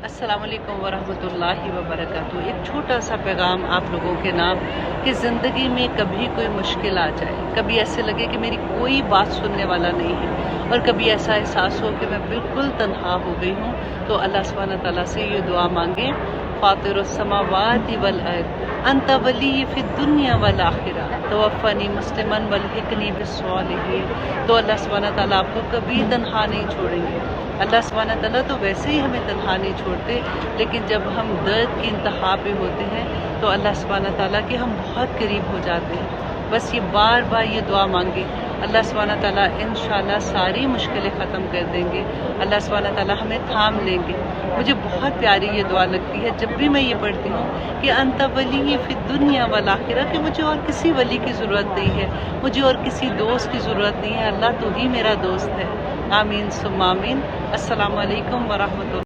अस्सलामुअलैकुम वरहमतुल्लाहि वबरकातुहू। एक छोटा सा पैगाम आप लोगों के नाम कि ज़िंदगी में कभी कोई मुश्किल आ जाए, कभी ऐसे लगे कि मेरी कोई बात सुनने वाला नहीं है और कभी ऐसा एहसास हो कि मैं बिल्कुल तन्हा हो गई हूँ, तो अल्लाह सुब्हानहू तआला से ये दुआ मांगे, फ़ातिरुस समावाति वल अर्द अंत वली फ़िद दुनिया वल आखिरा तवफ़्फ़नी मुस्लिमन वल्हिक़नी बिस्सॉलिहीन। तो अल्लाह सुब्हानहू तआला आपको कभी तन्हा नहीं छोड़ेंगे। अल्लाह सुब्हानहू तआला तो वैसे ही हमें तन्हा नहीं छोड़ते, लेकिन जब हम दर्द की इंतहा पे होते हैं तो अल्लाह सुब्हानहू तआला के हम बहुत करीब हो जाते हैं। बस ये बार बार ये दुआ मांगे, अल्लाह सुब्हानहू तआला इंशाअल्लाह सारी मुश्किलें ख़त्म कर देंगे। अल्लाह सुब्हानहू तआला हमें थाम लेंगे। मुझे बहुत प्यारी ये दुआ लगती है जब भी मैं ये पढ़ती हूँ कि अंत वली फ़िद दुनिया वल आखिरा, कि मुझे और किसी वली की ज़रूरत नहीं है, मुझे और किसी दोस्त की ज़रूरत नहीं है, अल्लाह तू ही मेरा दोस्त है। आमीन सुम्मा आमीन। अस्सलामु अलैकुम वरहमतुल्लाह।